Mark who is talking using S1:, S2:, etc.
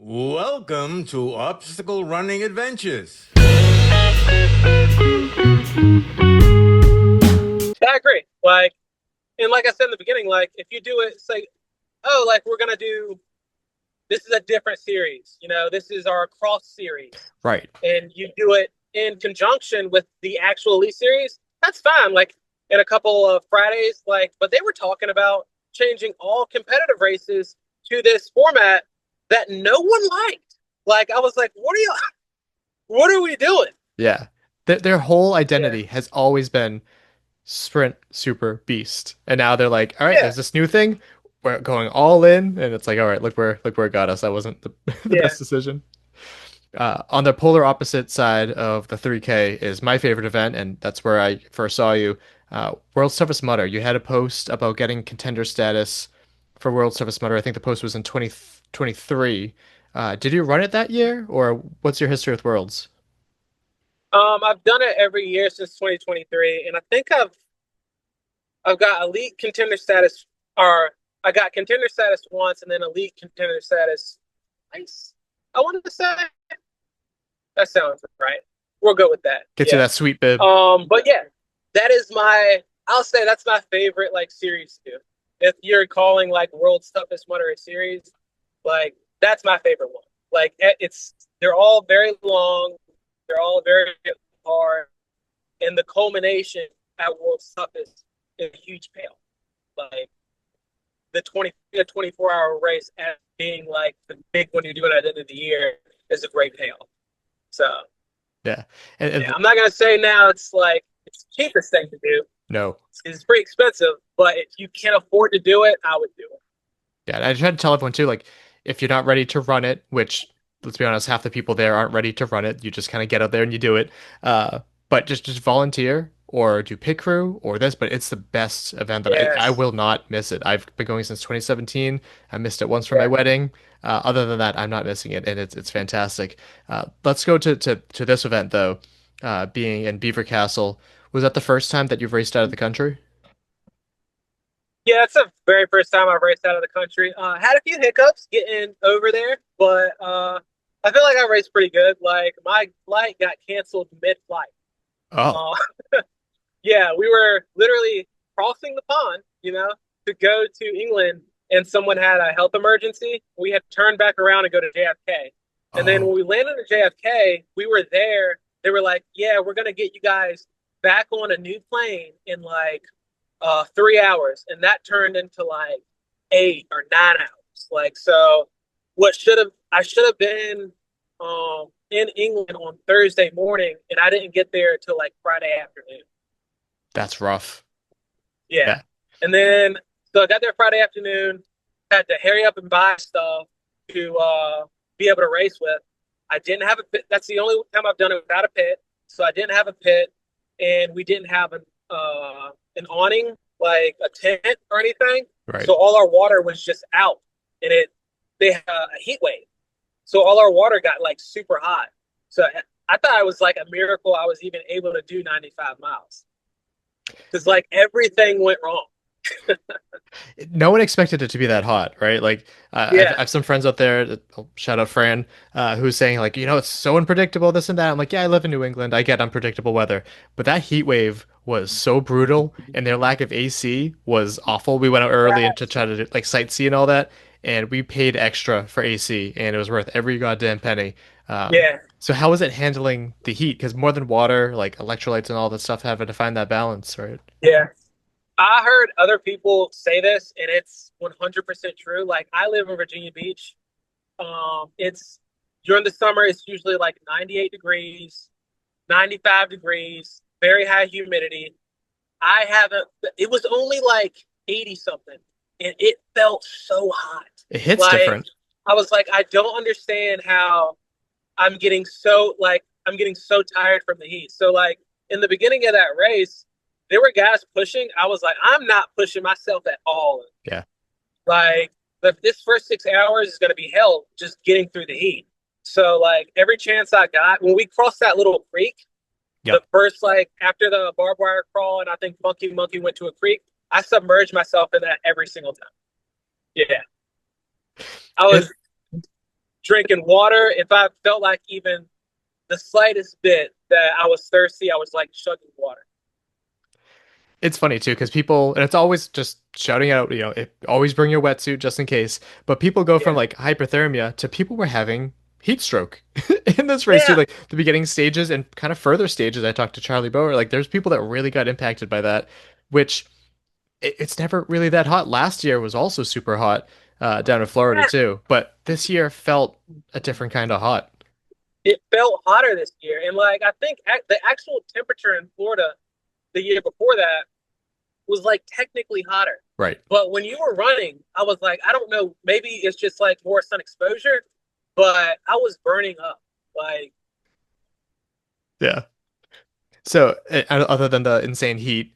S1: Welcome to Obstacle Running Adventures.
S2: I agree. And like I said in the beginning, if you do it, say, oh, we're gonna do this is a different series. This is our cross series,
S3: Right.
S2: and you do it in conjunction with the actual Elite series. That's fine. Like in a couple of Fridays, but they were talking about changing all competitive races to this format that no one liked. I was like, what are we doing?
S3: Yeah. Their whole
S2: Yeah,
S3: identity has always been sprint super beast. And now they're like, all right,
S2: yeah,
S3: there's this new thing. We're going all in. And it's like, all right, look where it got us. That wasn't the
S2: yeah.
S3: best decision. On the polar opposite side of the 3K is my favorite event, and that's where I first saw you. World's Toughest Mudder. You had a post about getting contender status for World's Toughest Mudder. I think the post was in 2023. Did you run it that year, or what's your history with Worlds?
S2: I've done it every year since 2023, and I think I've got elite contender status, or I got contender status once, and then elite contender status twice. I wanted to say that sounds right. We'll go with that.
S3: Gets you
S2: Yeah.
S3: that sweet bib.
S2: But yeah, that is my. I'll say that's my favorite series too. If you're calling World's Toughest Mudder a series, that's my favorite one. They're all very long, they're all very hard, and the culmination at World's Toughest is a huge payoff. Like the 24-hour race as being the big one you're doing at the end of the year is a great payoff. So
S3: Yeah. And
S2: yeah, I'm not gonna say now it's the cheapest thing to do.
S3: no.
S2: It's pretty expensive, but if you can't afford to do it, I would do it.
S3: Yeah, and I try to tell everyone too, like, if you're not ready to run it, which let's be honest, half the people there aren't ready to run it. You just kind of get out there and you do it. But just volunteer or do pit crew or this, but it's the best event that I
S2: Yes.
S3: will not miss it. I've been going since 2017. I missed it once for my
S2: Yeah.
S3: wedding. Other than that, I'm not missing it, and it's fantastic. Let's go to this event though, being in Beaver Castle. Was that the first time that you've raced out of the country?
S2: Yeah, it's the very first time I've raced out of the country. Had a few hiccups getting over there, but I feel like I raced pretty good. Like my flight got canceled mid-flight.
S3: Oh,
S2: Uh, yeah, we were literally crossing the pond, to go to England, and someone had a health emergency. We had to turn back around and go to JFK. And then when
S3: oh,
S2: we landed at JFK, we were there. They were like, "Yeah, we're gonna get you guys back on a new plane in 3 hours," and that turned into 8 or 9 hours. So, what should have I should have been in England on Thursday morning, and I didn't get there till Friday afternoon.
S3: that's rough.
S2: Yeah.
S3: Yeah.
S2: And then so I got there Friday afternoon, had to hurry up and buy stuff to be able to race with. I didn't have a pit. That's the only time I've done it without a pit. So I didn't have a pit, and we didn't have an awning, like a tent or anything.
S3: Right.
S2: So all our water was just out, and they had a heat wave. So all our water got super hot. So I thought it was a miracle I was even able to do 95 miles because everything went wrong.
S3: No one expected it to be that hot, right? Like,
S2: Yeah.
S3: I have some friends out there, I'll shout out Fran, who's saying like, it's so unpredictable, this and that. I'm like, yeah, I live in New England. I get unpredictable weather, but that heat wave was so brutal, and their lack of AC was awful. We went out early and to try to like sightsee and all that, and we paid extra for AC, and it was worth every goddamn penny.
S2: Yeah.
S3: So how was it handling the heat? Because more than water, like electrolytes and all that stuff, having to find that balance, right?
S2: Yeah. I heard other people say this, and it's 100% true. I live in Virginia Beach. It's during the summer, it's usually 98 degrees, 95 degrees, very high humidity. I haven't, it was only 80 something, and it felt so hot.
S3: It hits
S2: Like,
S3: different.
S2: I was like, I don't understand how I'm getting so tired from the heat. So, in the beginning of that race, there were guys pushing. I was like, I'm not pushing myself at all.
S3: Yeah.
S2: Like this first 6 hours is going to be hell just getting through the heat. So every chance I got, when we crossed that little creek, the
S3: Yep.
S2: first after the barbed wire crawl, and I think Monkey went to a creek, I submerged myself in that every single time. Yeah, I
S3: It,
S2: was. drinking water. If I felt like even the slightest bit that I was thirsty, I was like chugging water.
S3: It's funny too because people, and it's always just shouting out, always bring your wetsuit just in case. But people go from
S2: Yeah.
S3: like hypothermia to people were having heat stroke in this race too.
S2: Yeah.
S3: Like the beginning stages and kind of further stages. I talked to Charlie Bower. Like there's people that really got impacted by that, which it's never really that hot. Last year was also super hot down in Florida
S2: Yeah.
S3: too, but this year felt a different kind of hot.
S2: It felt hotter this year. And like, I think the actual temperature in Florida the year before that was like technically hotter.
S3: Right.
S2: But when you were running, I was like, I don't know, maybe it's just like more sun exposure, but I was burning up. Like,
S3: Yeah. So other than the insane heat,